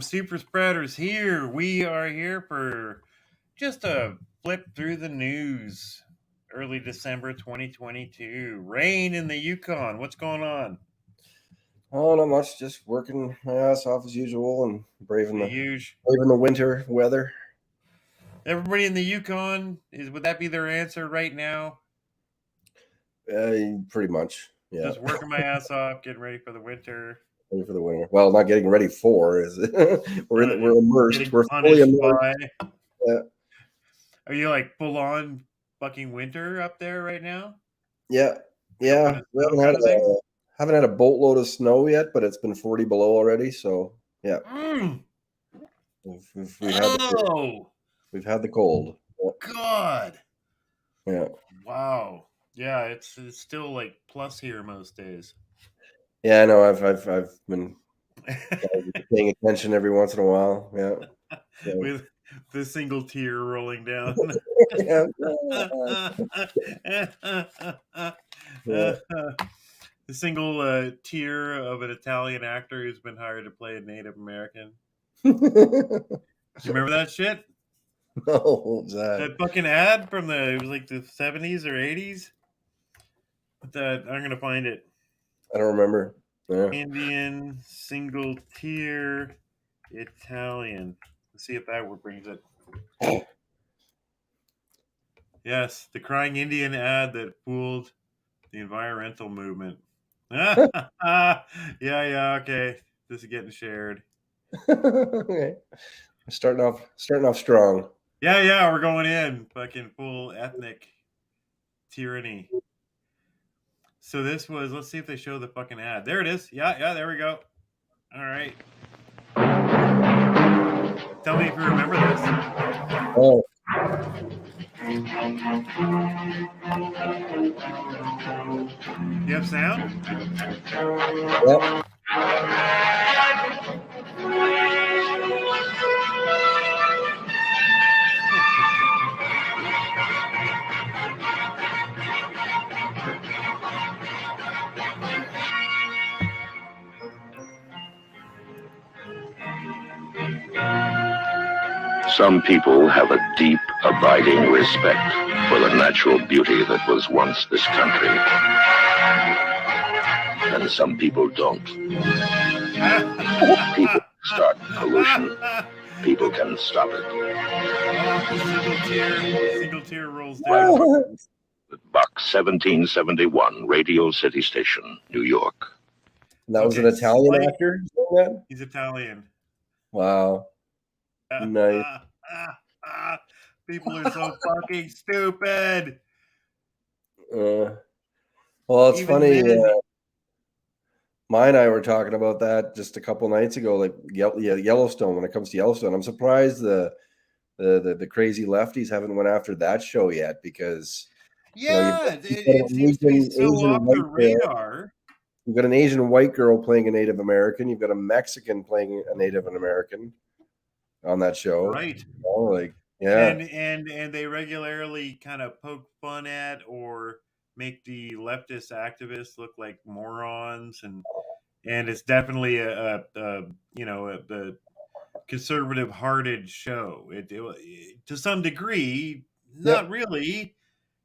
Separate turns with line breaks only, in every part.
Super Spreaders here. We are here for just a flip through the news. Early December 2022. Rain in the Yukon. What's going on?
Oh, not much. Just working my ass off as usual and braving
The
the winter weather.
Everybody in the Yukon, would that be their answer right now?
Pretty much, yeah.
Just working my ass off, getting ready for the winter.
Ready for the winter. Well, not getting ready for is we're immersed. We're fully immersed.
Yeah. Are you like full on fucking winter up there right now?
Yeah. We haven't had a boatload of snow yet, but it's been 40 below already. So yeah, we've had the cold.
God.
Yeah.
Wow. Yeah, it's still like plus here most days.
Yeah, I know. I've been paying attention every once in a while. Yeah.
With the single tear rolling down. The single tear of an Italian actor who's been hired to play a Native American. You remember that shit?
No, what was that?
That fucking ad from it was like the 70s or 80s? I'm going to find it.
I don't remember. Yeah.
Indian single tier Italian. Let's see if that word brings it. Yes, the crying Indian ad that fooled the environmental movement. Yeah, okay. This is getting shared.
Okay. Starting off strong.
Yeah, we're going in. Fucking full ethnic tyranny. So this was, let's see if they show the fucking ad. There it is. Yeah, there we go. All right. Tell me if you remember this.
Oh.
You have sound?
Yep.
Some people have a deep, abiding respect for the natural beauty that was once this country. And some people don't. People start pollution. People can stop it.
Single tier rolls down.
Box 1771, Radio City Station, New York.
That was an Italian actor?
He's Italian.
Wow. Nice.
People are so fucking stupid.
Well, it's even funny. Mine and I were talking about that just a couple nights ago, like Yellowstone. When it comes to Yellowstone, I'm surprised the crazy lefties haven't went after that show yet, because
it seems to be so off the radar.
You've got an Asian white girl playing a Native American. You've got a Mexican playing a Native American on that show,
right? And they regularly kind of poke fun at or make the leftist activists look like morons, and it's definitely a conservative hearted show. It to some degree, not really.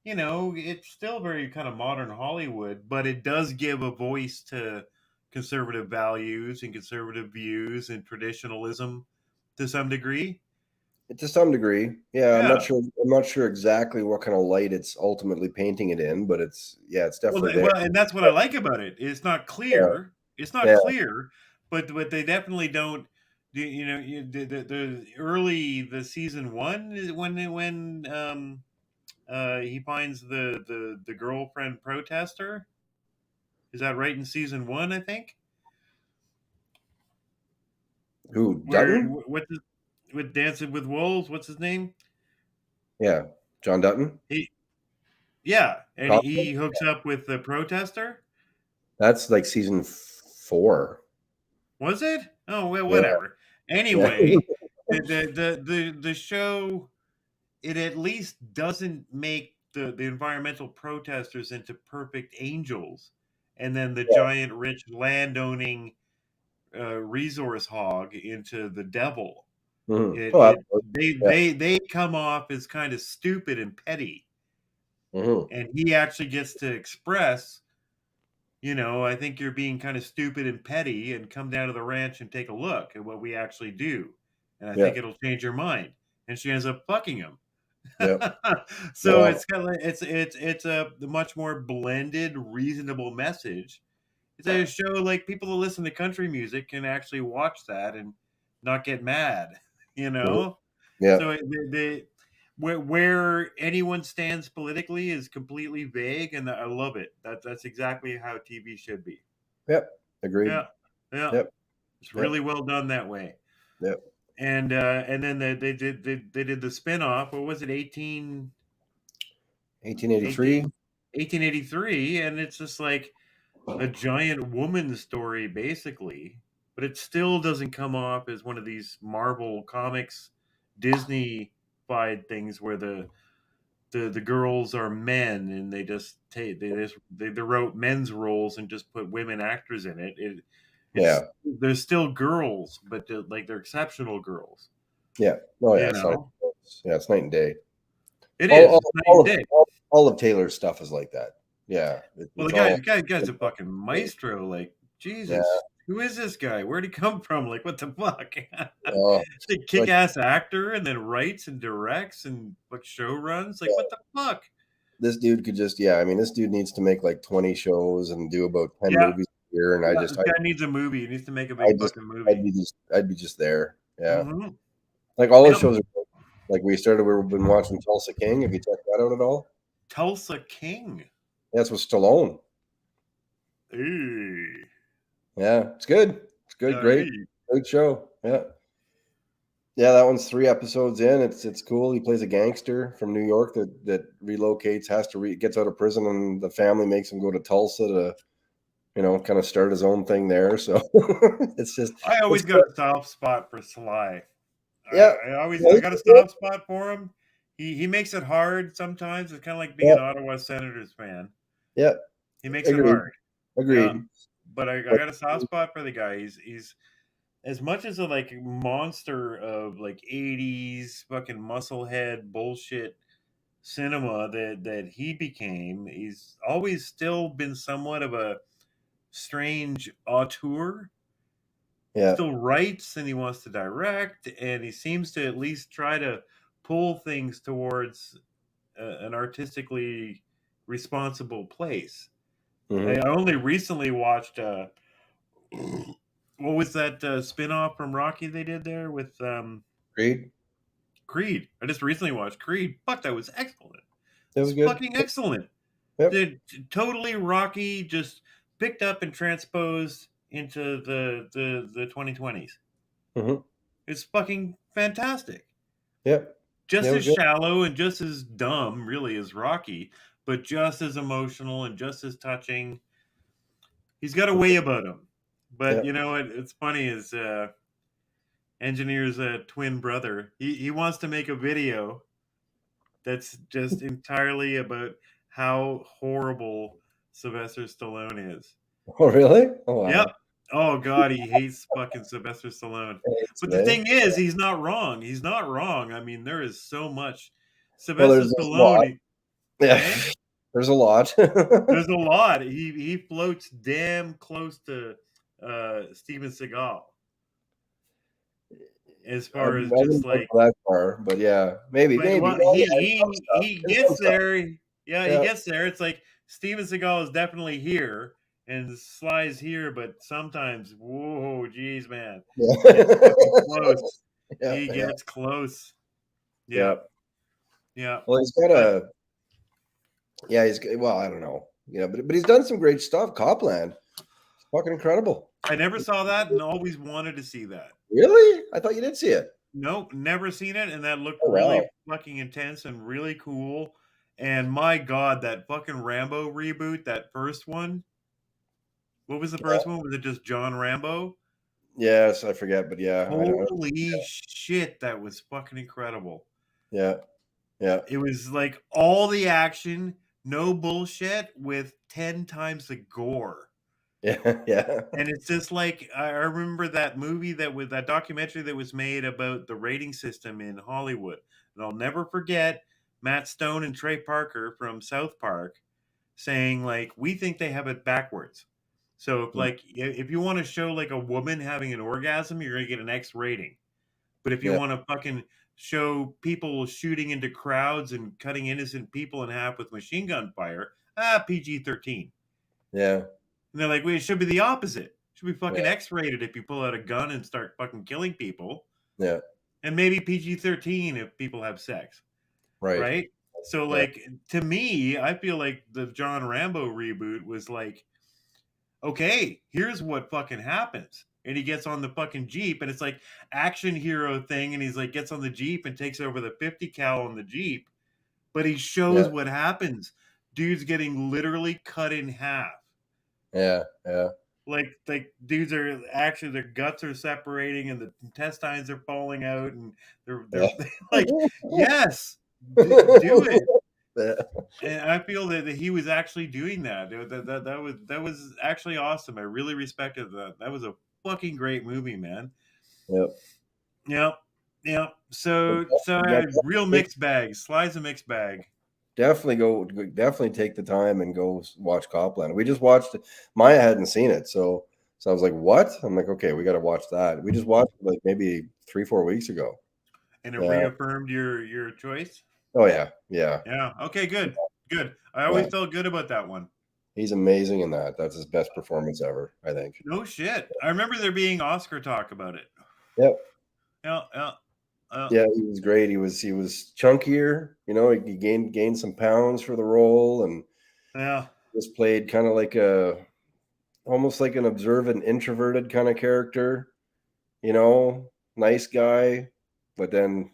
It's still very kind of modern Hollywood, but it does give a voice to conservative values and conservative views and traditionalism to some degree.
To some degree, yeah. I'm not sure exactly what kind of light it's ultimately painting it in, but it's definitely there.
Well, and that's what I like about it. It's not clear. Yeah. It's not clear, but they definitely don't. The early the season one is when he finds the girlfriend protester. Is that right in season one? I think.
Who Dutton?
With Dancing with Wolves, what's his name?
Yeah, John Dutton.
He hooks up with the protester.
That's like season 4.
Was it? Oh well, whatever. Yeah. Anyway, the show, it at least doesn't make the environmental protesters into perfect angels, and then the giant rich landowning resource hog into the devil.
Mm-hmm.
They come off as kind of stupid and petty, and he actually gets to express, I think you're being kind of stupid and petty, and come down to the ranch and take a look at what we actually do, and I think it'll change your mind. And she ends up fucking him. So it's kind of like, it's a much more blended, reasonable message. It's a show like people who listen to country music can actually watch that and not get mad,
Yeah.
So where anyone stands politically is completely vague, and I love it. That's exactly how TV should be.
Yep. Agreed.
Yeah.
Yep.
It's really well done that way.
Yep.
And then they did the spinoff. What was it?
1883.
1883, and it's just like a giant woman story, basically, but it still doesn't come off as one of these Marvel Comics, Disney-fied things where the girls are men and they wrote men's roles and just put women actors in it. There's still girls, but they're exceptional girls.
Yeah. Oh yeah. It's night and day.
It is night and day.
All of Taylor's stuff is like that. Yeah.
Well, the guy's a fucking maestro. Like, Jesus, who is this guy? Where'd he come from? Like, what the fuck? He's a kick-ass actor, and then writes and directs and show runs. Like, what the fuck?
This dude could just, this dude needs to make like 20 shows and do about 10 movies a year. And
this guy needs a movie. He needs to make a big fucking movie.
I'd be just there. Yeah.
Mm-hmm.
Like all those shows are like we've been watching Tulsa King. Have you checked that out at all?
Tulsa King.
That's with Stallone.
Hey.
Yeah, it's good. It's good. Great show. Yeah. Yeah, that one's 3 episodes in. It's cool. He plays a gangster from New York that relocates, gets out of prison, and the family makes him go to Tulsa to, kind of start his own thing there. So it's just.
I always got a soft spot for Sly.
Yeah,
I got a soft spot for him. He makes it hard sometimes. It's kind of like being an Ottawa Senators fan.
Yeah,
he makes it hard.
Agreed.
But I got a soft spot for the guy. He's as much as a monster of 80s fucking musclehead bullshit cinema that he became. He's always still been somewhat of a strange auteur.
Yeah.
Still writes and he wants to direct, and he seems to at least try to pull things towards an artistically responsible place.
Mm-hmm.
I only recently watched what was that spin-off from Rocky they did there with Creed. I just recently watched Creed. Fuck, that was excellent.
That was good.
Fucking excellent.
Yep.
Totally Rocky, just picked up and transposed into the 2020s.
Mm-hmm.
It's fucking fantastic.
Yep.
Just as shallow and just as dumb, really, as Rocky, but just as emotional and just as touching. He's got a way about him. But it's funny, his engineer's twin brother, he wants to make a video that's just entirely about how horrible Sylvester Stallone is.
Oh, really? Oh, wow.
Yep. Oh, God, he hates fucking Sylvester Stallone. But the thing is, he's not wrong. He's not wrong. I mean, there is so much Sylvester Stallone.
Yeah, there's a lot.
There's a lot. He floats damn close to Steven Seagal. As far as just
that far, but yeah, maybe.
Well, he gets there. Yeah, he gets there. It's like Steven Seagal is definitely here. And Sly's here, but sometimes, whoa, geez, man, close. He gets close. Yeah.
Well, he's got a. Yeah, I don't know. Yeah, but he's done some great stuff. Copland, it's fucking incredible.
I never saw that, and always wanted to see that.
Really? I thought you did see it.
Nope, never seen it, and that looked really fucking intense and really cool. And my God, that fucking Rambo reboot, that first one. What was the first one? Was it just John Rambo?
Yes, I forget, but yeah.
Holy shit, that was fucking incredible.
Yeah.
It was like all the action, no bullshit, with 10 times the gore.
Yeah.
And it's just like I remember that movie that documentary that was made about the rating system in Hollywood. And I'll never forget Matt Stone and Trey Parker from South Park saying like we think they have it backwards. So if you want to show like a woman having an orgasm, you're gonna get an X rating. But if you
Yeah.
want to fucking show people shooting into crowds and cutting innocent people in half with machine gun fire, PG-13.
Yeah.
And they're like, well, it should be the opposite. It should be fucking
Yeah.
X-rated if you pull out a gun and start fucking killing people.
Yeah.
And maybe PG-13 if people have sex.
Right.
Right? So,
Yeah.
like, to me, I feel like the John Rambo reboot was like, okay, here's what fucking happens. And he gets on the fucking Jeep and it's like action hero thing. And he's like, gets on the Jeep and takes over the 50 cal on the Jeep. But he shows
Yeah.
what happens. Dude's getting literally cut in half.
Yeah. Yeah.
Like dudes are actually their guts are separating and the intestines are falling out and they're like, yes, do it.
Yeah.
And I feel that he was actually doing that. That was actually awesome. I really respected that. That was a fucking great movie, man.
Yep.
Yep. Yep. So real mixed bag. Sly's a mixed bag.
Definitely take the time and go watch Copland. We just watched it. Maya hadn't seen it, so I was like, "What?" I'm like, "Okay, we got to watch that." We just watched it like maybe 3-4 weeks ago,
and it reaffirmed your choice.
Oh yeah, yeah.
Okay, good. I always felt good about that one.
He's amazing in that. That's his best performance ever, I think.
No shit. I remember there being Oscar talk about it.
Yep.
Yeah.
Yeah, he was great. He was chunkier. He gained some pounds for the role, and just played kind of like almost like an observant, introverted kind of character. Nice guy, but then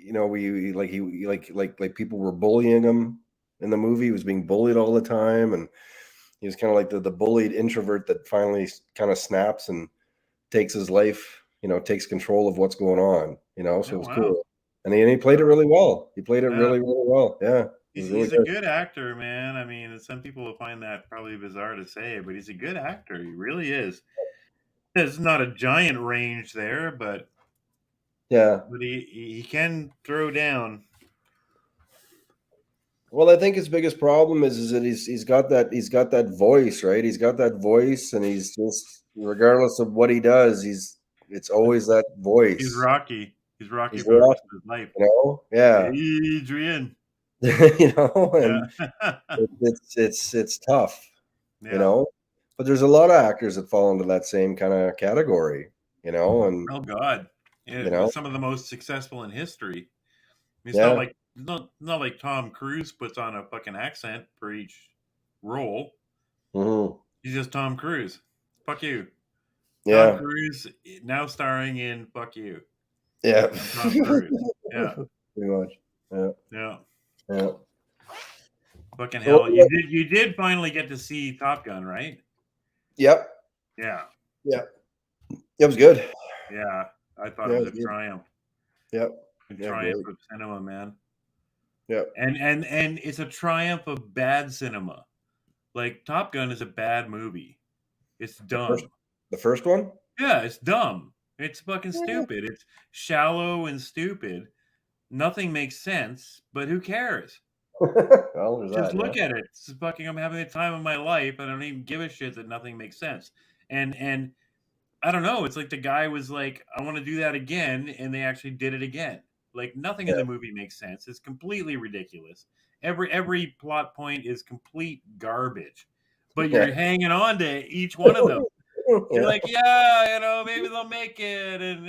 like people were bullying him in the movie. He was being bullied all the time, and he was kind of like the bullied introvert that finally kind of snaps and takes his life. Takes control of what's going on. So it was cool. And he played it really well. He played it really, really well. Yeah.
He's a good actor, man. I mean, some people will find that probably bizarre to say, but he's a good actor. He really is. There's not a giant range there, but but he can throw down.
Well, I think his biggest problem is that he's got that voice, right? He's got that voice, and he's just, regardless of what he does, it's always that voice.
He's Rocky. He's Rocky
for
the rest of his life.
Yeah.
Adrian.
And it's tough. But there's a lot of actors that fall into that same kind of category. And
oh god, some of the most successful in history. It's not like Tom Cruise puts on a fucking accent for each role.
Mm-hmm.
He's just Tom Cruise. Fuck you.
Yeah.
Tom Cruise now starring in Fuck You.
Yeah.
Tom Cruise. Yeah.
Pretty much. Yeah.
Yeah.
Yeah.
Fucking hell. You did finally get to see Top Gun, right?
Yep.
Yeah.
Yeah. It was good.
Yeah. I thought it was a triumph.
Yep.
A triumph of cinema, man.
Yep.
And it's a triumph of bad cinema. Like Top Gun is a bad movie. It's dumb.
The first one?
Yeah, it's dumb. It's fucking stupid. It's shallow and stupid. Nothing makes sense, but who cares?
Well,
just look at it. It's fucking, I'm having the time of my life. I don't even give a shit that nothing makes sense. And I don't know. It's like the guy was like, I want to do that again, and they actually did it again. Like nothing in the movie makes sense. It's completely ridiculous. Every plot point is complete garbage, but you're hanging on to each one of them. You're like, maybe they'll make it, and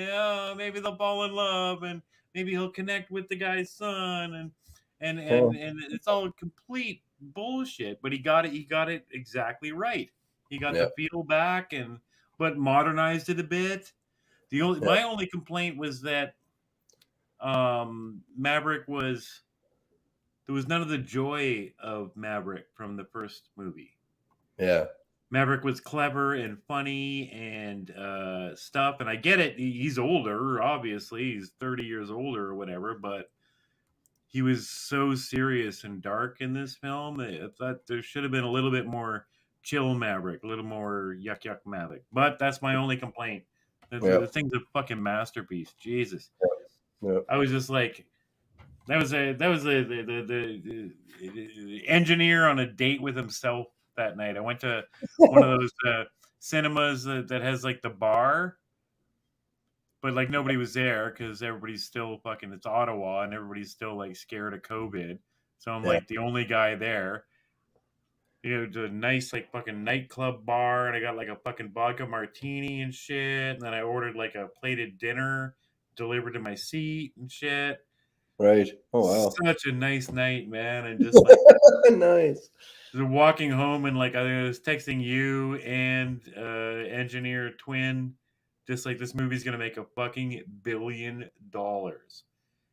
maybe they'll fall in love, and maybe he'll connect with the guy's son, and it's all complete bullshit. But he got it exactly right. He got the feel back, but modernized it a bit. My only complaint was that Maverick there was none of the joy of Maverick from the first movie.
Yeah.
Maverick was clever and funny and stuff, and I get it. He's older, obviously. He's 30 years older or whatever, but he was so serious and dark in this film. I thought there should have been a little bit more chill Maverick, a little more yuck Maverick. But that's my only complaint. The thing's a fucking masterpiece. Jesus.
Yep.
I was just like, that was the engineer on a date with himself that night. I went to one of those cinemas that has like the bar, but like nobody was there because everybody's still fucking. It's Ottawa, and everybody's still like scared of COVID. So I'm like the only guy there. To a nice like fucking nightclub bar, and I got like a fucking vodka martini and shit, and then I ordered like a plated dinner delivered to my seat and shit.
Right. Oh wow.
Such a nice night, man. And just like
nice.
Walking home, and like I was texting you and engineer twin, just like this movie's gonna make a fucking $1 billion.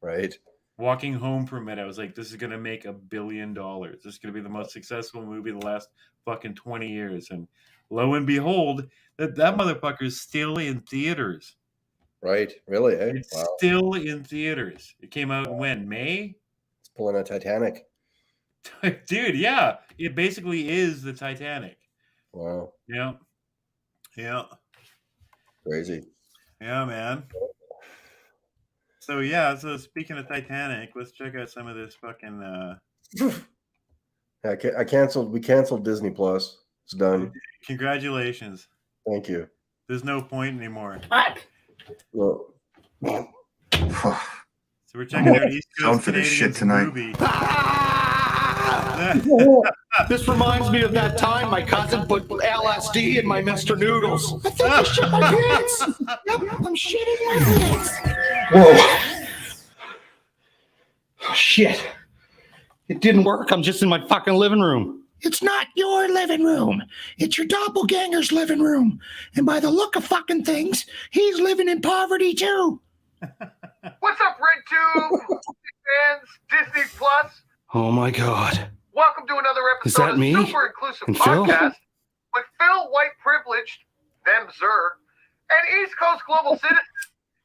Right.
Walking home from it, I was like, this is gonna make $1 billion. This is gonna be the most successful movie in the last fucking 20 years. And lo and behold, that motherfucker's still in theaters.
Right. Really, eh?
It's still in theaters. It came out when? May?
It's pulling a Titanic.
Dude, yeah. It basically is the Titanic.
Wow.
Yeah. Yeah.
Crazy.
Yeah, man. So speaking of Titanic, let's check out some of this fucking
I canceled. We canceled Disney Plus. It's done.
Congratulations.
Thank you.
There's no point anymore.
Well,
so we're checking out East Coast
for this shit
Canadians
tonight.
This reminds me of that time my cousin put LSD in my Mr. Noodles. I think I shit my pants. Yep, I'm shitting my pants. Whoa. Oh, shit. It didn't work. I'm just in my fucking living room. It's not your living room. It's your doppelganger's living room. And by the look of fucking things, he's living in poverty too.
What's up, Red Tube, fans, Disney Plus?
Oh my God.
Welcome to another
Is
episode
that
of
me?
Super Inclusive
And Phil?
Podcast with Phil White Privileged, them Zer, and East Coast Global Citizen.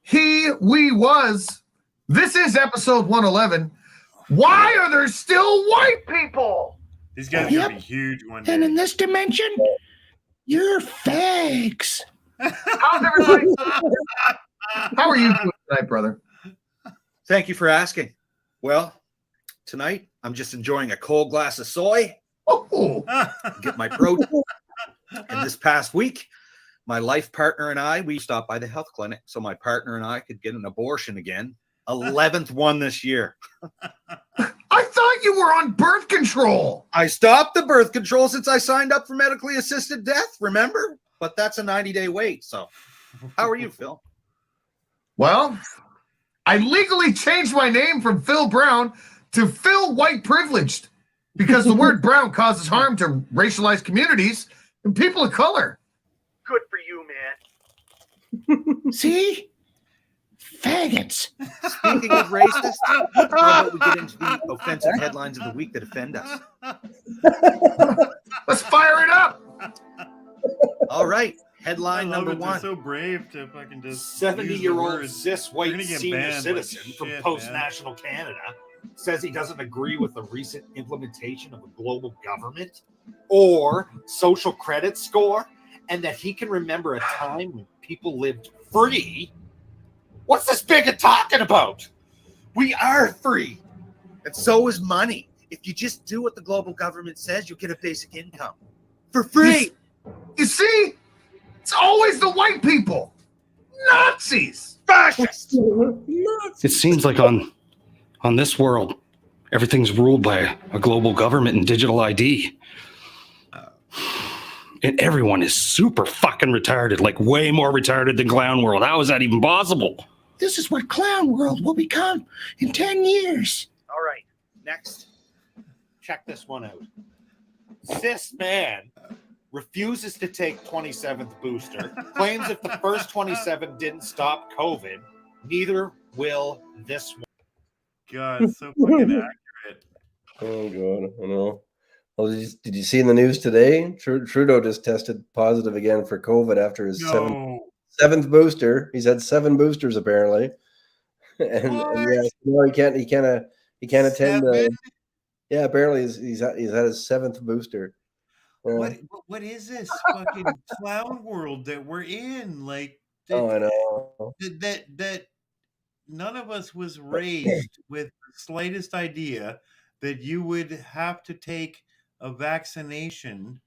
He, we, was. This is episode 111. Why are there still white people?
These guys are gonna be huge one day.
And in this dimension, you're fags.
How's everybody?
How are you doing tonight, brother?
Thank you for asking. Well, tonight I'm just enjoying a cold glass of soy,
Oh,
get my protein. And this past week, my life partner and I, we stopped by the health clinic so my partner and I could get an abortion again. 11th one this year.
I thought you were on birth control.
I stopped the birth control since I signed up for medically assisted death, remember? But that's a 90-day wait. So how are you, Phil?
Well, I legally changed my name from Phil Brown to Phil White Privileged because the word brown causes harm to racialized communities and people of color.
Good for you, man.
See? Faggots.
Speaking of racist, how about we get into the offensive headlines of the week that offend us?
Let's fire it up.
All right. Headline number
They're
one.
so brave to fucking just
70-year-old cis
You're
white
gonna get
senior
banned
citizen
like
from
shit,
post-national Canada says he doesn't agree with the recent implementation of a global government or social credit score, and that he can remember a time when people lived free. What's this bigot talking about?
We are free. And so is money. If you just do what the global government says, you'll get a basic income. For free.
You see? It's always the white people. Nazis.
Fascists.
It seems like on this world, everything's ruled by a global government and digital ID. And everyone is super fucking retarded, like way more retarded than Clown World. How is that even possible? This is what Clown World will become in 10 years.
All right, next. Check this one out. Cis man refuses to take 27th booster, claims if the first 27 didn't stop COVID, neither will this one.
God, it's so fucking accurate.
Oh God, I know. Well, did you see in the news today? Trudeau just tested positive again for COVID after his seventh booster. He's had 7 boosters apparently, and yeah, no, he can't attend. Yeah, apparently he's had his 7th booster.
What is this fucking clown world that we're in? Like
Oh, I know.
that none of us was raised with the slightest idea that you would have to take a vaccination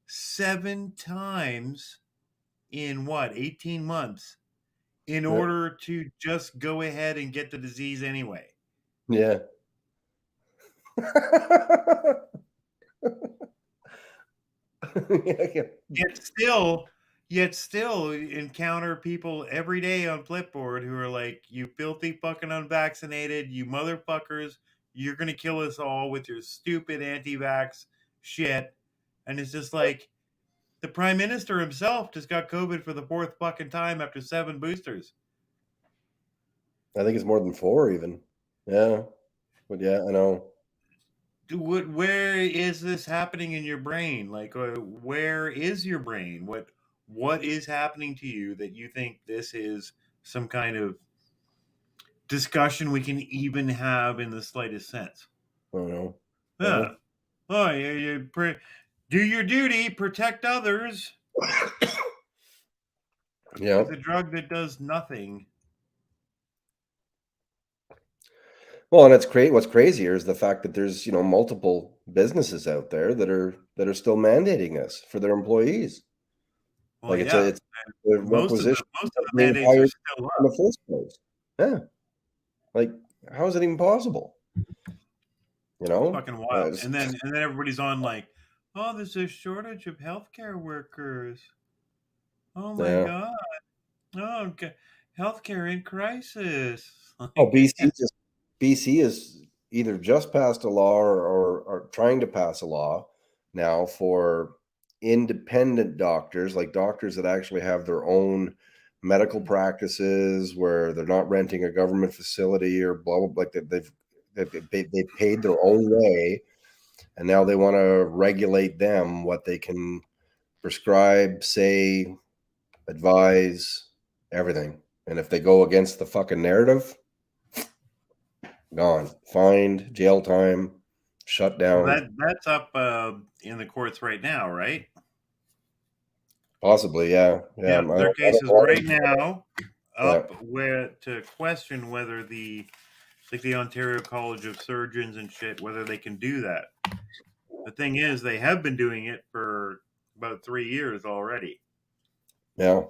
7 times in 18 months in
Yep.
order to just go ahead and get the disease anyway.
Yeah.
Yet still encounter people every day on Flipboard who are like, you filthy fucking unvaccinated, you motherfuckers, you're gonna kill us all with your stupid anti-vax shit. And it's just like the prime minister himself just got COVID for the 4th fucking time after 7 boosters.
I think it's more than 4 even. Yeah. But yeah, I know.
Where is this happening in your brain? Like, where is your brain? What is happening to you that you think this is some kind of discussion we can even have in the slightest sense?
I don't know.
Yeah. Oh, do your duty, protect others.
Yeah.
With a drug that does nothing.
Well, and what's crazier is the fact that there's, multiple businesses out there that are still mandating this for their employees.
Well,
Like
yeah.
it's a requisition
most of the
being
mandates are
hired
still
in
up.
the first place. Yeah. Like, how is it even possible?
It's fucking wild. And then everybody's on like, oh, there's a shortage of healthcare workers. Oh my
Yeah.
god. Oh, okay. Healthcare in crisis.
Oh, BC is either just passed a law or trying to pass a law now for independent doctors, like doctors that actually have their own medical practices where they're not renting a government facility or blah blah blah. Like they paid their own way, and now they want to regulate them, what they can prescribe, say, advise, everything. And if they go against the fucking narrative, gone, fined, jail time, shut down.
Well, that's up in the courts right now, right?
Possibly, yeah.
Their case is right now up
Yeah.
where to question whether the Ontario College of Surgeons and shit, whether they can do that. The thing is, they have been doing it for about 3 years already.
Yeah.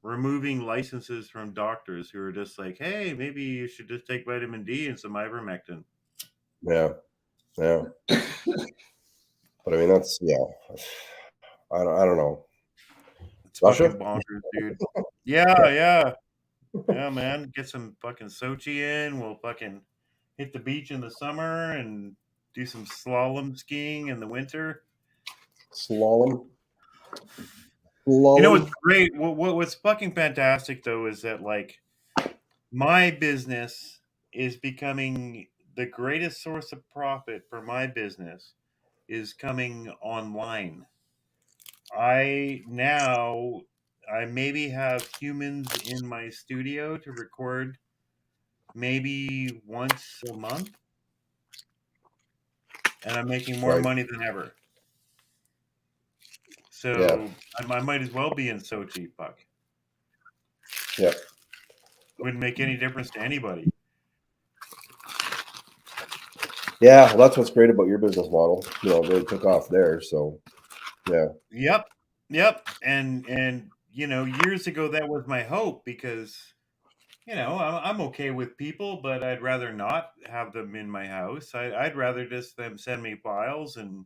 Removing licenses from doctors who are just like, hey, maybe you should just take vitamin D and some ivermectin.
Yeah. Yeah. But I mean, that's, yeah. I don't know.
It's fucking bonkers, dude. Yeah, man. Get some fucking Sochi in. We'll fucking hit the beach in the summer and do some slalom skiing in the winter.
Slalom.
You know what's great? What's fucking fantastic though is that like my business is becoming the greatest source of profit for my business is coming online. I maybe have humans in my studio to record maybe once a month, and I'm making more money than ever. So I might as well be in Sochi, fuck.
Yeah.
Wouldn't make any difference to anybody.
Yeah, well, that's what's great about your business model. It really took off there. So, yeah.
Yep. And years ago that was my hope because I'm okay with people, but I'd rather not have them in my house. I'd rather just them send me files and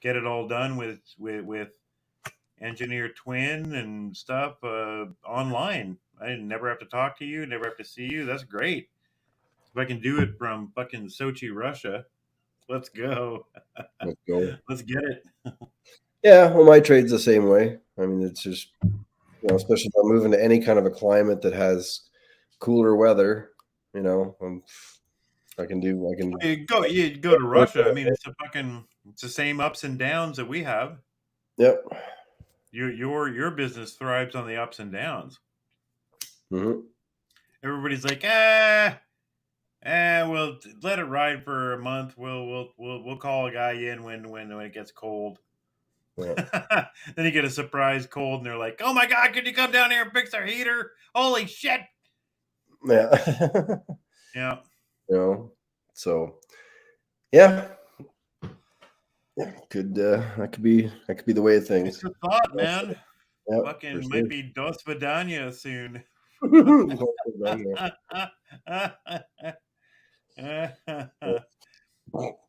get it all done with Engineer Twin and stuff online. I never have to talk to you, never have to see you. That's great. If I can do it from fucking Sochi, Russia, let's go.
Let's go.
Let's get it.
Yeah, well, my trade's the same way. I mean, it's just, especially if I'm moving to any kind of a climate that has cooler weather, I can
You go to Russia. I mean, it's the same ups and downs that we have.
Yep.
Your business thrives on the ups and downs.
Mm-hmm.
Everybody's like, we'll let it ride for a month. We'll call a guy in when it gets cold.
Yeah.
Then you get a surprise cold, and they're like, "Oh my god, could you come down here and fix our heater? Holy shit!"
Yeah.
Yeah.
So yeah, could that could be the way of things.
It's a thought, man.
Yeah,
Fucking might be Dos Vidania soon.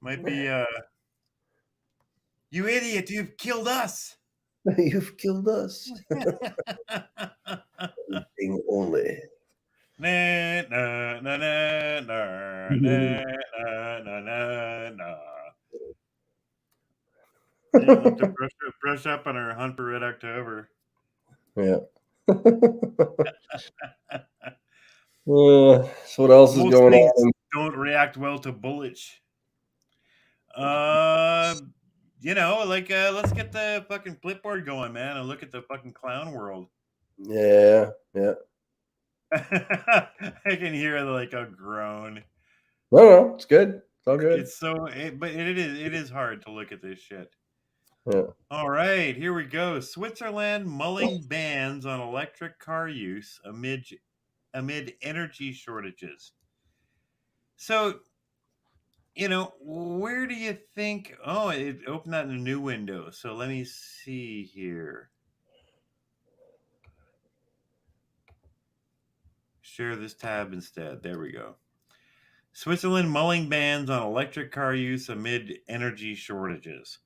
Might be you idiot, you've killed us.
You've killed us. Thing only.
Na, na, na, na, na, na, na, na, na. Yeah, we'll have to brush up on our Hunt for Red October.
Yeah. So what else is going on?
Don't react well to bullets. Let's get the fucking Flipboard going, man, and look at the fucking clown world.
Yeah.
I can hear like a groan.
No, it's good. It's all good.
But it is hard to look at this shit.
Yeah.
All right, here we go. Switzerland mulling bans on electric car use amid energy shortages. So, where do you think? Oh, it opened that in a new window. So let me see here. Share this tab instead. There we go. Switzerland mulling bans on electric car use amid energy shortages.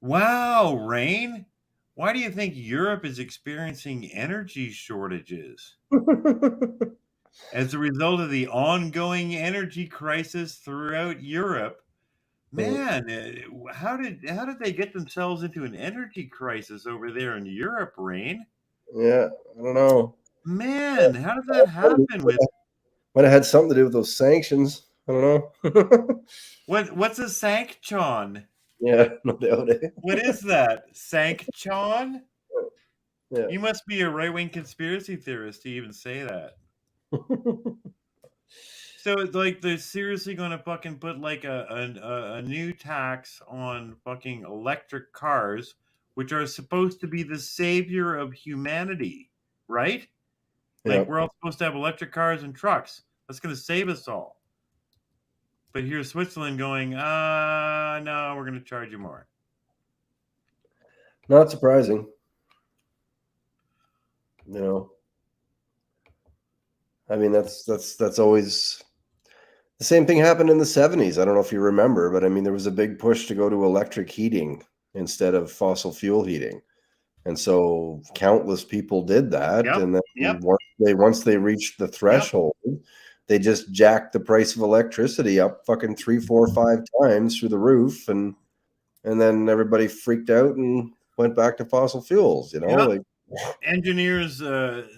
Wow, Rain. Why do you think Europe is experiencing energy shortages? As a result of the ongoing energy crisis throughout Europe, man, how did they get themselves into an energy crisis over there in Europe, Rain?
Yeah, I don't know.
Man, how did that happen?
Might have had something to do with those sanctions. I don't know.
What's a sanction?
Yeah, no doubt.
What is that? Sanction?
Yeah.
You must be a right-wing conspiracy theorist to even say that. So, like, they're seriously going to fucking put, like, a new tax on fucking electric cars, which are supposed to be the savior of humanity, right? Like, we're all supposed to have electric cars and trucks. That's going to save us all. But here's Switzerland going, no, we're going to charge you more.
Not surprising. I mean, that's always the same thing happened in the 70s. I don't know if you remember, but I mean, there was a big push to go to electric heating instead of fossil fuel heating. And so countless people did that. And then once they reached the threshold, they just jacked the price of electricity up fucking 3, 4, 5 times through the roof. And then everybody freaked out and went back to fossil fuels, like
Engineer's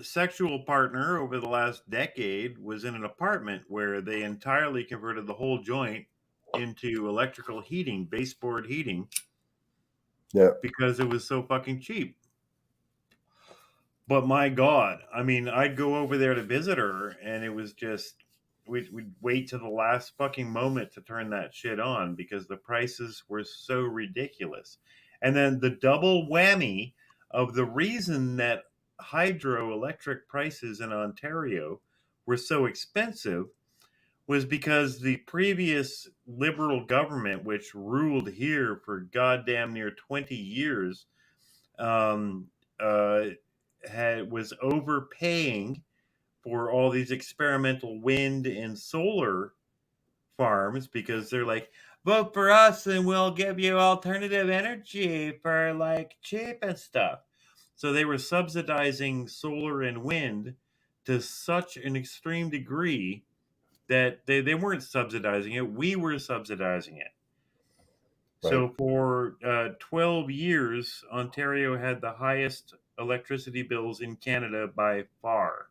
sexual partner over the last decade was in an apartment where they entirely converted the whole joint into electrical heating, baseboard heating.
Yeah.
Because it was so fucking cheap. But my God, I mean, I'd go over there to visit her, and it was just we'd wait to the last fucking moment to turn that shit on because the prices were so ridiculous. And then the double whammy of the reason that hydroelectric prices in Ontario were so expensive was because the previous Liberal government, which ruled here for goddamn near 20 years, was overpaying for all these experimental wind and solar farms because they're like, vote for us and we'll give you alternative energy for like cheap and stuff. So they were subsidizing solar and wind to such an extreme degree that they weren't subsidizing it. We were subsidizing it. Right. So for 12 years, Ontario had the highest electricity bills in Canada by far.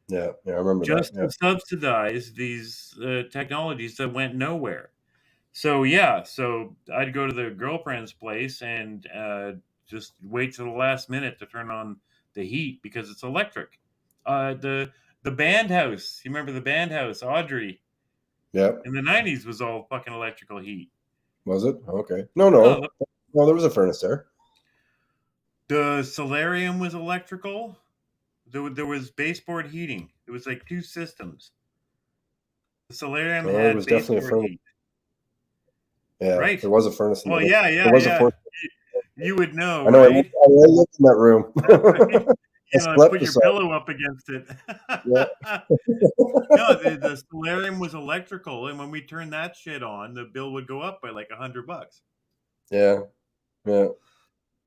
Yeah, I remember
just
that. Yeah.
To subsidize these technologies that went nowhere. So I'd go to the girlfriend's place and just wait till the last minute to turn on the heat because it's electric. The band house, you remember the band house, Audrey?
Yeah.
In the 90s was all fucking electrical heat.
Was it? Okay. No, there was a furnace there.
The solarium was electrical. There was baseboard heating. It was like 2 systems. The solarium
It
had
was definitely a
baseboard
furnace.
heat.
Yeah,
Right.
there was a furnace in
Well,
there.
yeah,
There was a furnace.
You would know,
I know.
right?
I lived in that room. I slept
Put your
beside.
pillow up against it.
Yeah.
No, the solarium was electrical, and when we turned that shit on, the bill would go up by like $100.
Yeah. Yeah.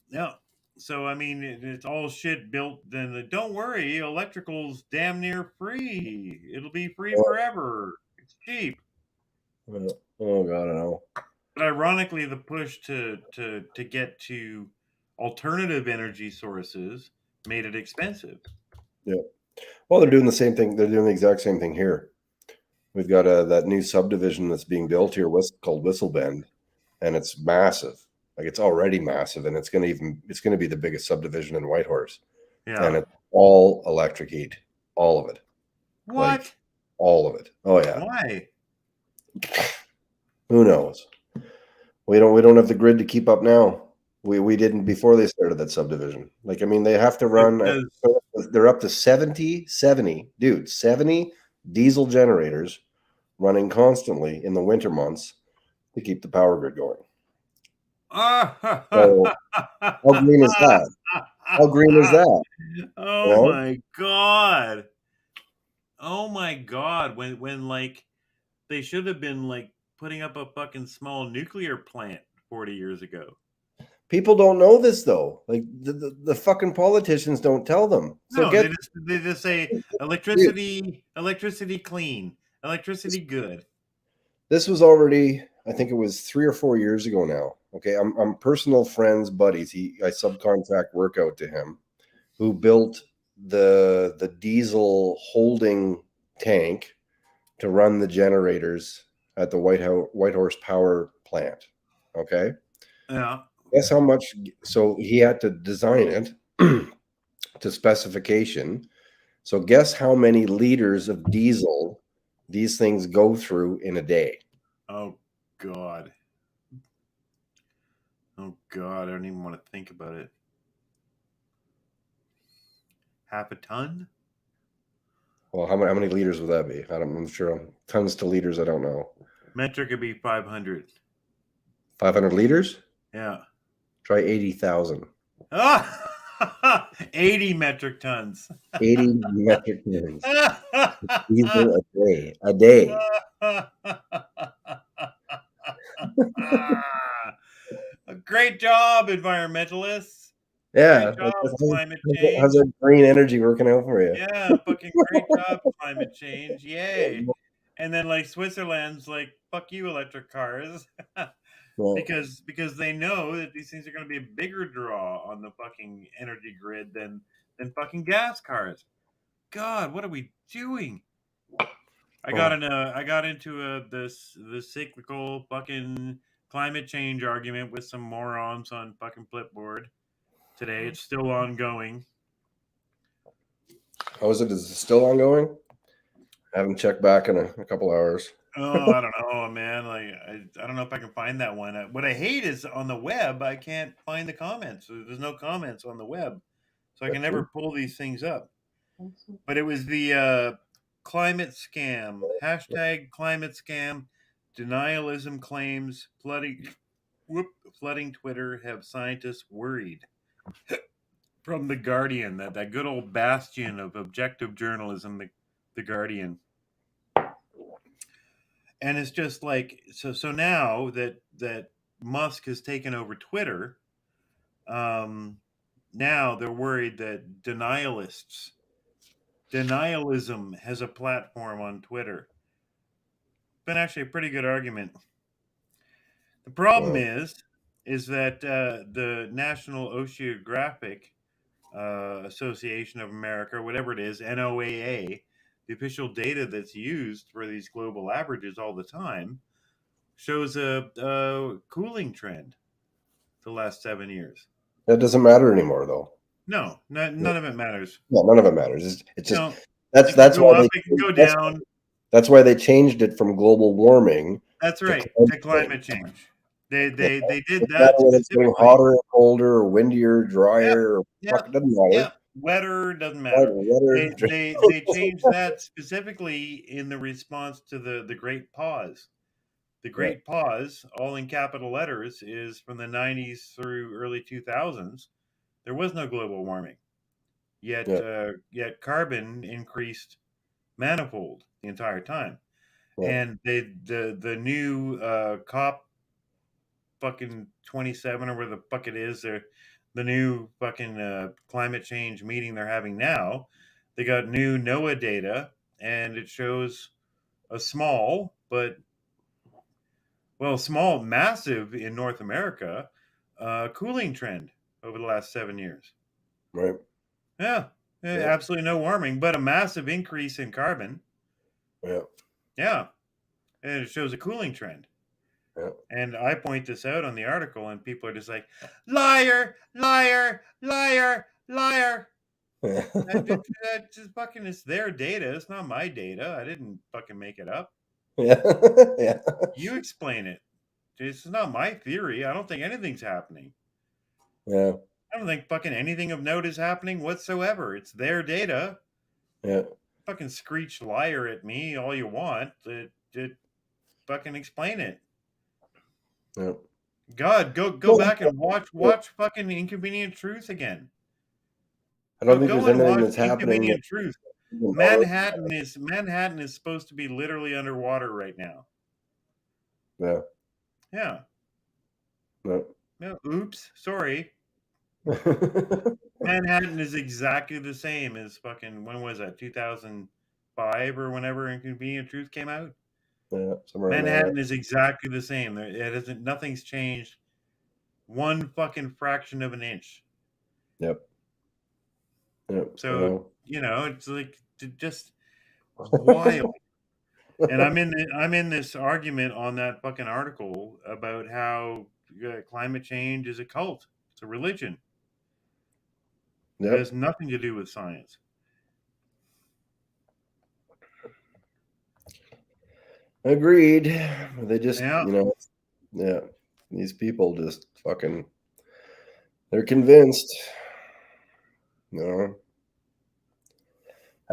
Yeah. So I mean, it's all shit built. Then don't worry, electrical's damn near free. It'll be free forever. It's cheap.
Oh God, I know.
But ironically, the push to get to alternative energy sources made it expensive.
Yeah. Well, they're doing the same thing. They're doing the exact same thing here. We've got that new subdivision that's being built here called Whistle Bend, and it's massive. Like it's already massive, and it's going to be the biggest subdivision in Whitehorse.
Yeah.
And it's all electric heat, all of it.
What?
Like, all of it. Oh yeah.
Why?
Who knows? We don't have the grid to keep up now. We didn't before they started that subdivision. Like, I mean, they have to run. They're up to 70 diesel generators running constantly in the winter months to keep the power grid going. So, how green is that? How green is that?
Oh my God. Oh my God. When like they should have been like putting up a fucking small nuclear plant 40 years ago.
People don't know this though. Like the fucking politicians don't tell them. So
no, they just say electricity clean, electricity good.
This was already, I think it was 3 or 4 years ago now. Okay, I'm personal friends, buddies. I subcontract work out to him, who built the diesel holding tank to run the generators at the Whitehorse Power Plant. Okay.
Yeah.
Guess how much? So he had to design it to specification. So guess how many liters of diesel these things go through in a day?
Oh God. Oh God, I don't even want to think about it. Half a ton?
Well, how many liters would that be? I'm sure tons to liters. I don't know.
Metric would be 500.
500 liters?
Yeah.
Try 80,000.
80 metric tons.
80 metric tons. Diesel a day.
Great job, environmentalists.
Yeah.
Great job, climate change.
How's that green energy working out for you?
Yeah, fucking great job, climate change. Yay. And then like Switzerland's like, fuck you, electric cars. Because they know that these things are going to be a bigger draw on the fucking energy grid than fucking gas cars. God, what are we doing? I got into the cyclical fucking climate change argument with some morons on fucking Flipboard today. It's still ongoing.
How is it? Is it still ongoing? I haven't checked back in a couple hours.
Oh, I don't know, man. Like, I don't know if I can find that one. What I hate is on the web, I can't find the comments. There's no comments on the web, so I can never pull these things up. But it was the climate scam, hashtag climate scam, denialism claims, flooding Twitter have scientists worried. From The Guardian, that good old bastion of objective journalism, the Guardian. And it's just like so now that Musk has taken over Twitter, now they're worried that denialism has a platform on Twitter. Been actually a pretty good argument. The problem is that the National Oceanographic Association of America, whatever it is, NOAA, the official data that's used for these global averages all the time, shows a cooling trend the last 7 years.
That doesn't matter anymore, though.
No, none of it matters.
No, none of it matters. It's just
No,
that's why
it can go down.
That's why they changed it from global warming.
That's right, to climate change. They did
It's
that
when it's getting
specifically.
hotter or colder or windier, drier, or
Yep.
fuck, it doesn't matter.
Yep. Wetter doesn't matter.
Wetter,
They changed that specifically in the response to the Great Pause. The Great Pause, all in capital letters, is from the 90s through early 2000s. There was no global warming, yet carbon increased manifold the entire time. And the new COP fucking 27 or where the fuck it is, the new fucking climate change meeting they're having now. They got new NOAA data, and it shows a small, massive in North America, cooling trend over the last 7 years.
Right.
Yeah, absolutely no warming, but a massive increase in carbon.
Yeah.
Yeah, and it shows a cooling trend.
Yeah.
And I point this out on the article, and people are just like, liar, liar, liar, liar. That just fucking, it's their data. It's not my data. I didn't fucking make it up.
Yeah.
You explain it. This is not my theory. I don't think anything's happening.
Yeah.
I don't think fucking anything of note is happening whatsoever. It's their data.
Yeah.
Fucking screech liar at me all you want. Fucking explain it.
Yeah.
God, go back and watch fucking Inconvenient Truth again.
I don't think
Go
there's
and
anything
watch
that's happening.
Inconvenient Truth. Manhattan is supposed to be literally underwater right now.
Yeah.
Yeah. No, oops, sorry. Manhattan is exactly the same as fucking, when was that, 2005 or whenever Inconvenient Truth came out?
Yeah,
Manhattan is exactly the same. Nothing's changed one fucking fraction of an inch.
Yep.
So, it's like just wild. And I'm in this argument on that fucking article about how climate change is a cult. It's a religion. It has nothing to do with science.
Agreed. They just, these people just fucking, they're convinced. I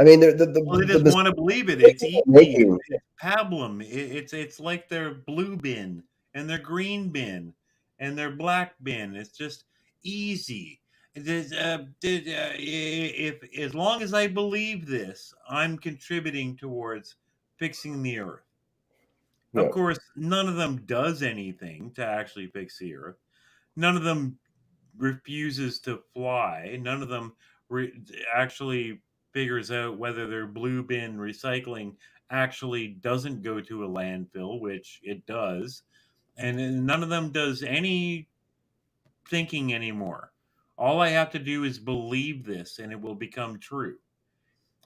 mean,
they just want to believe it. It's easy. It's pablum. It's like their blue bin and their green bin and their black bin. It's just easy. If as long as I believe this, I'm contributing towards fixing the earth. Of course, none of them does anything to actually fix the earth. None of them refuses to fly. None of them actually figures out whether their blue bin recycling actually doesn't go to a landfill, which it does. And none of them does any thinking anymore. All I have to do is believe this and it will become true.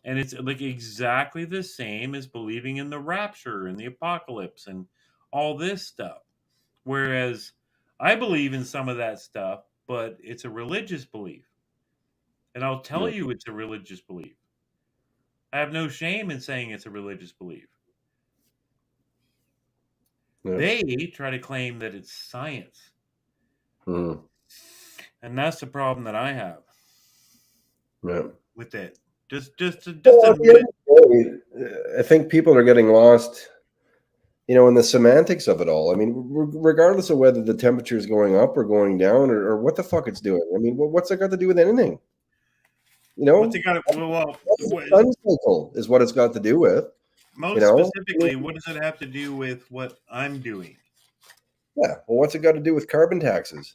And it's like exactly the same as believing in the rapture and the apocalypse and all this stuff. Whereas I believe in some of that stuff, but it's a religious belief. And I'll tell you it's a religious belief. I have no shame in saying it's a religious belief. They try to claim that it's science. And that's the problem that I have with it.
I think people are getting lost, in the semantics of it all. I mean, regardless of whether the temperature is going up or going down or what the fuck it's doing. I mean, what's it got to do with anything?
What's it got to,
sun cycle is what it's got to do with.
Most specifically, what does it have to do with what I'm doing?
Yeah, well, what's it got to do with carbon taxes?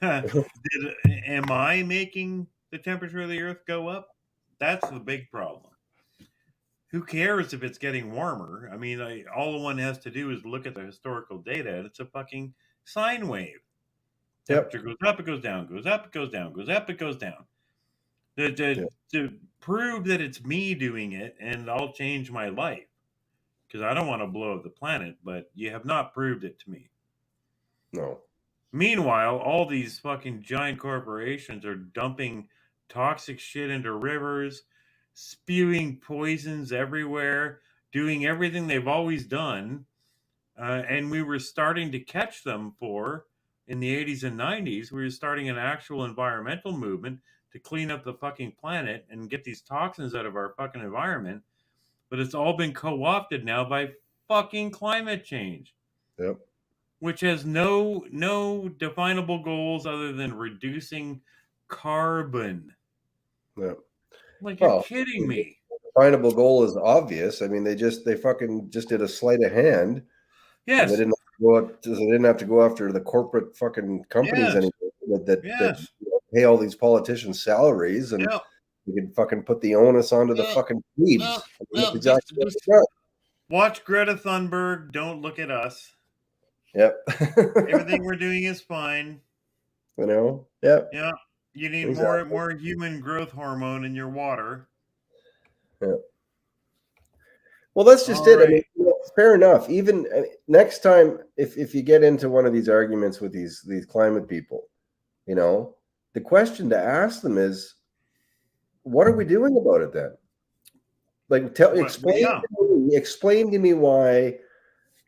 Am I making the temperature of the earth go up? That's the big problem. Who cares if it's getting warmer? I mean, all one has to do is look at the historical data, and it's a fucking sine wave. Temperature goes up, it goes down, goes up, it goes down, goes up, it goes down. To prove that it's me doing it, and I'll change my life, because I don't want to blow up the planet, but you have not proved it to me.
No.
Meanwhile, all these fucking giant corporations are dumping toxic shit into rivers, spewing poisons everywhere, doing everything they've always done. and we were starting to catch them in the 80s and 90s. We were starting an actual environmental movement to clean up the fucking planet and get these toxins out of our fucking environment. But it's all been co-opted now by fucking climate change.
Yep.
Which has no definable goals other than reducing carbon.
Yep.
Like, you're kidding me.
The definable goal is obvious. I mean, they fucking just did a sleight of hand.
Yes.
They didn't have to go after the corporate fucking companies anymore that pay all these politicians salaries, and you can fucking put the onus onto the fucking plebes. That's exactly what it's got.
Watch Greta Thunberg. Don't look at us.
Yep.
Everything we're doing is fine.
You know? Yep.
Yeah. You need more human growth hormone in your water.
Yeah. Well, that's just it. Right. I mean, fair enough. Even next time, if you get into one of these arguments with these climate people, the question to ask them is, what are we doing about it then? Like, explain to me why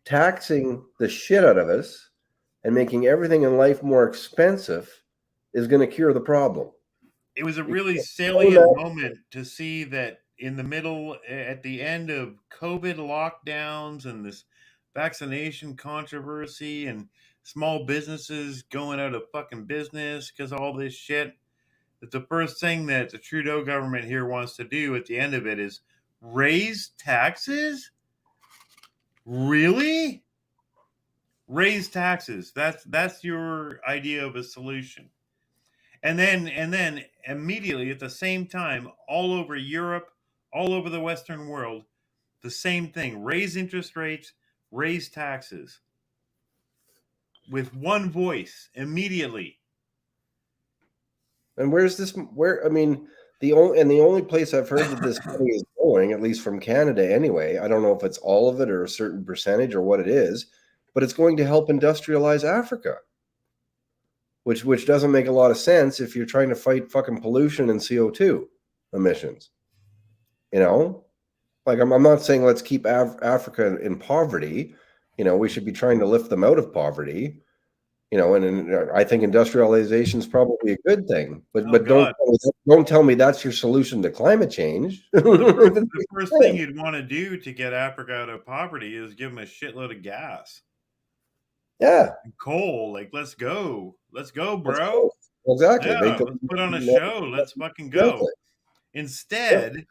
taxing the shit out of us and making everything in life more expensive is going to cure the problem.
It was a really salient moment to see that in the middle, at the end of COVID lockdowns and this vaccination controversy and small businesses going out of fucking business because of all this shit, that the first thing that the Trudeau government here wants to do at the end of it is raise taxes? Really? Raise taxes. That's your idea of a solution. And then immediately at the same time, all over Europe, all over the Western world, the same thing. Raise interest rates, raise taxes. With one voice immediately.
And the only place I've heard that this money is going, at least from Canada anyway, I don't know if it's all of it or a certain percentage or what it is, but it's going to help industrialize Africa, which doesn't make a lot of sense if you're trying to fight fucking pollution and CO2 emissions. Like I'm not saying let's keep Africa in poverty. We should be trying to lift them out of poverty. And I think industrialization is probably a good thing, but don't tell me that's your solution to climate change.
The first thing you'd want to do to get Africa out of poverty is give them a shitload of gas.
Yeah.
And coal. Like, let's go, bro.
Let's go. Exactly.
Yeah, let's put on a show. Let's fucking go. Instead,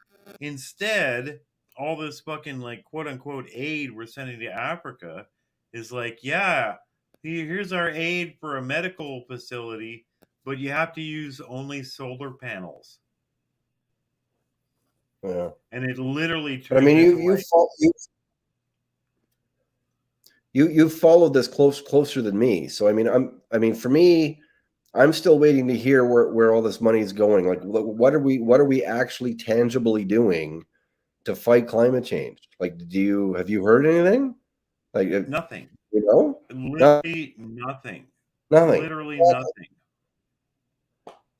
all this fucking like quote unquote aid we're sending to Africa is like, yeah. Here's our aid for a medical facility, but you have to use only solar panels.
Yeah,
and it literally.
But I mean, you've followed this closer than me. So for me, I'm still waiting to hear where all this money is going. Like, what are we actually tangibly doing to fight climate change? Like, have you heard anything? Like
nothing.
Literally
nothing.
Nothing.
Literally nothing.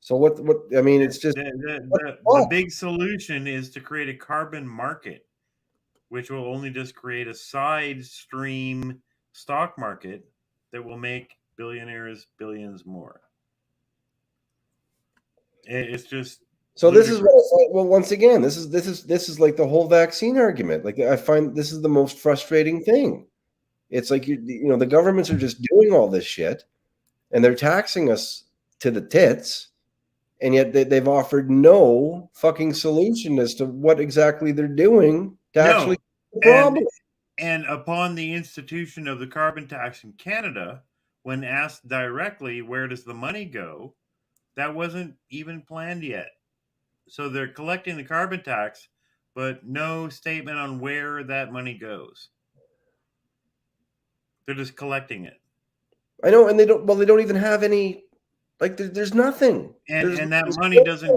So what? I mean, it's just
the big solution is to create a carbon market, which will only just create a side stream stock market that will make billionaires billions more. It's just
so. This is well. Once again, this is like the whole vaccine argument. Like, I find this is the most frustrating thing. It's like the governments are just doing all this shit, and they're taxing us to the tits, and yet they've offered no fucking solution as to what exactly they're doing to actually fix the problem.
And upon the institution of the carbon tax in Canada, when asked directly where does the money go, that wasn't even planned yet. So they're collecting the carbon tax, but no statement on where that money goes. They're just collecting it.
I know, and they don't even have any. Like, there's nothing.
And that money doesn't.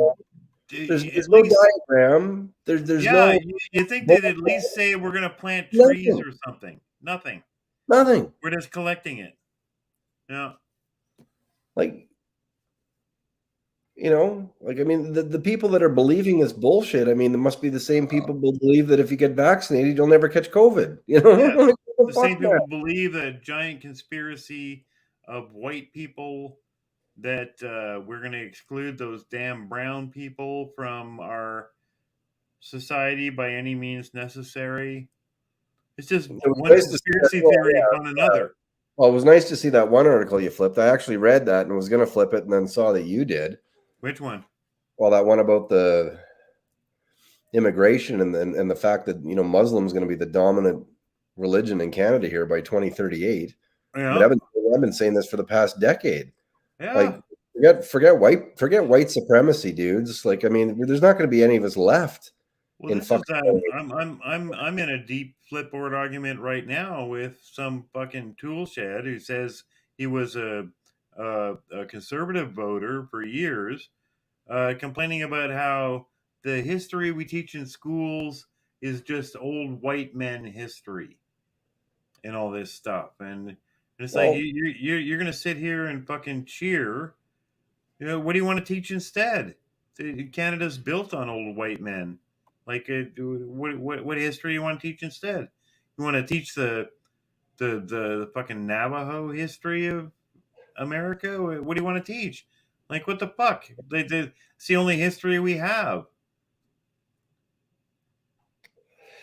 There's no diagram. There's no.
You think they'd at least say we're going to plant trees or something? Nothing. We're just collecting it. Yeah.
Like, I mean, the people that are believing this bullshit, I mean, there must be the same people who believe that if you get vaccinated, you'll never catch COVID.
The same people believe a giant conspiracy of white people that we're going to exclude those damn brown people from our society by any means necessary. It's just one
nice
conspiracy theory upon another.
Well, it was nice to see that one article you flipped. I actually read that and was going to flip it and then saw that you did.
Which one?
Well, that one about the immigration and the fact that, you know, Muslim's going to be the dominant religion in Canada here by 2038.
Yeah.
But I've been saying this for the past decade.
Yeah.
Like forget white supremacy, dudes. Like, I mean, there's not going to be any of us left.
Well, I'm in a deep Flipboard argument right now with some fucking toolshed who says he was a conservative voter for years, complaining about how the history we teach in schools is just old white men history and all this stuff. And it's like you're gonna sit here and fucking cheer. You know, what do you want to teach instead? Canada's built on old white men. Like, what history do you want to teach instead? You want to teach the fucking Navajo history of America? What do you want to teach? Like, what the fuck? It's the only history we have.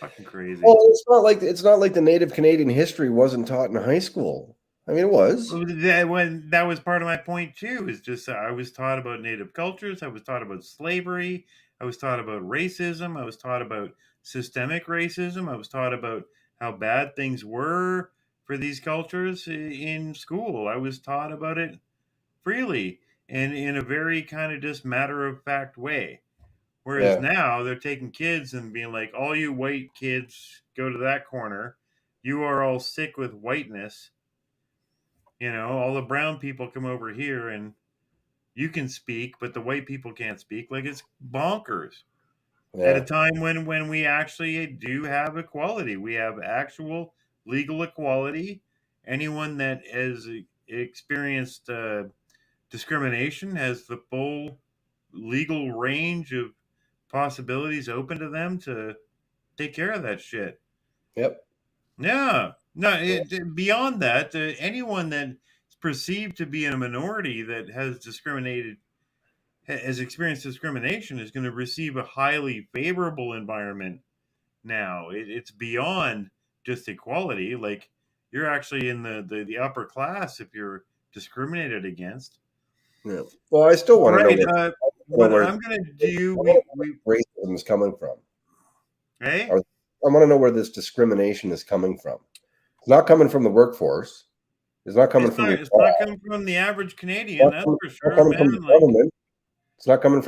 Fucking crazy.
Well, it's not like the Native Canadian history wasn't taught in high school. I mean, it was.
That was part of my point too. Is just I was taught about Native cultures. I was taught about slavery. I was taught about racism. I was taught about systemic racism. I was taught about how bad things were for these cultures in school. I was taught about it freely and in a very kind of just matter of fact way. Whereas now they're taking kids and being like, all you white kids go to that corner. You are all sick with whiteness. You know, all the brown people come over here and you can speak, but the white people can't speak. Like, it's bonkers. At a time when we actually do have equality. We have actual legal equality. Anyone that has experienced discrimination has the full legal range of possibilities open to them to take care of that shit.
Yep.
Yeah. No, beyond that, anyone that is perceived to be in a minority that has experienced discrimination is going to receive a highly favorable environment now. It's beyond just equality. Like, you're actually in the upper class if you're discriminated against.
Yeah. Well, I still want to know
what I'm going to do.
Racism is coming from.
Hey?
I want to know where this discrimination is coming from. It's not coming from the workforce. It's not coming from
the average Canadian. That's for sure.
It's not coming from the government. It's not coming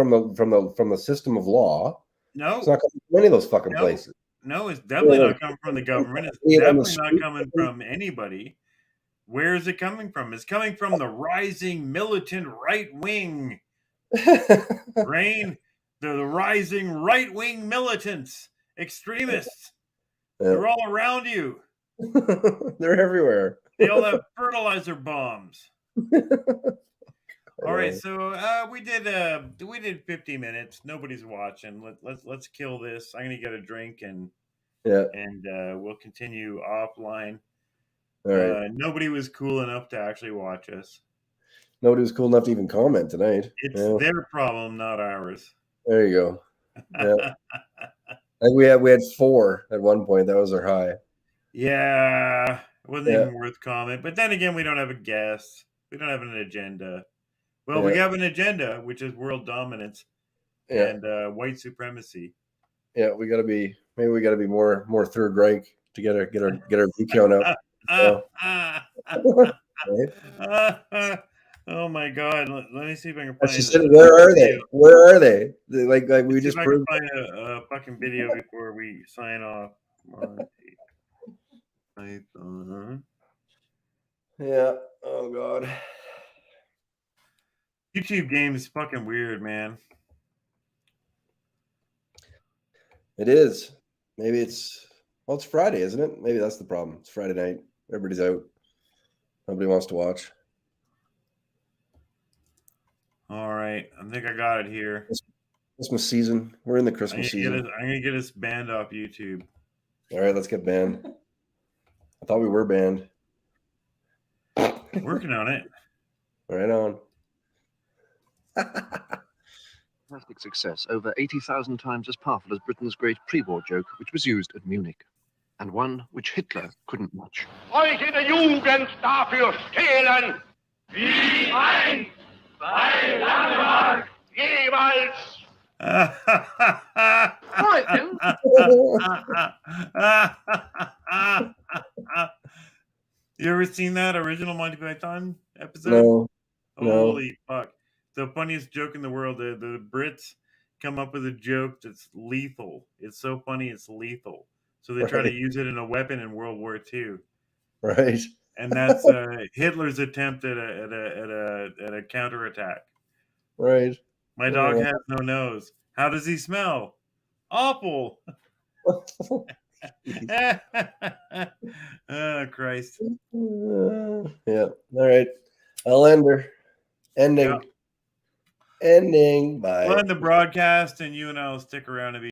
from the system of law.
No,
it's not coming from any of those fucking places.
No, it's definitely not coming from the government. It's definitely not coming from anybody. Where is it coming from? It's coming from the rising militant right wing. The rising right wing militants, extremists. They're all around you.
They're everywhere.
They all have fertilizer bombs. All right, so we did 50 minutes. Nobody's watching. Let's kill this. I'm gonna get a drink and we'll continue offline.
All right.
Nobody was cool enough to actually watch us.
Nobody was cool enough to even comment tonight.
It's their problem, not ours.
There you go. Yeah. I think we had 4 at one point. That was our high.
Yeah, it wasn't even worth comment. But then again, we don't have a guest. We don't have an agenda. Well, we have an agenda, which is world dominance and white supremacy.
Yeah, we got to be more Third Reich to get our view count up.
Oh my God! Let me see if I can find.
Where are they? Where are they? Like we just
proved. I can find a fucking video before we sign off.
Yeah. Oh God.
YouTube game is fucking weird, man.
It is. Maybe it's Friday, isn't it? Maybe that's the problem. It's Friday night. Everybody's out. Nobody wants to watch.
All right. I think I got it here.
Christmas season. We're in the Christmas season.
I'm going to get us banned off YouTube.
All right, let's get banned. I thought we were banned.
Working on it.
Right on.
Fantastic success, over 80,000 times as powerful as Britain's great pre-war joke, which was used at Munich, and one which Hitler couldn't match.
Euch in der Jugend dafür stehlen, wie ein, zwei Dänemark jeweils.
You ever seen that original Monty Python episode?
No.
Holy fuck. The funniest joke in the world. The Brits come up with a joke that's lethal. It's so funny, it's lethal. So they try to use it in a weapon in World War II.
Right.
And that's Hitler's attempt at a counterattack.
Right.
My dog has no nose. How does he smell? Awful. Oh, Christ.
Yeah. All right. I'll end her. Ending.
Yeah.
Ending. Bye.
We'll end the broadcast, and you and I'll stick around and be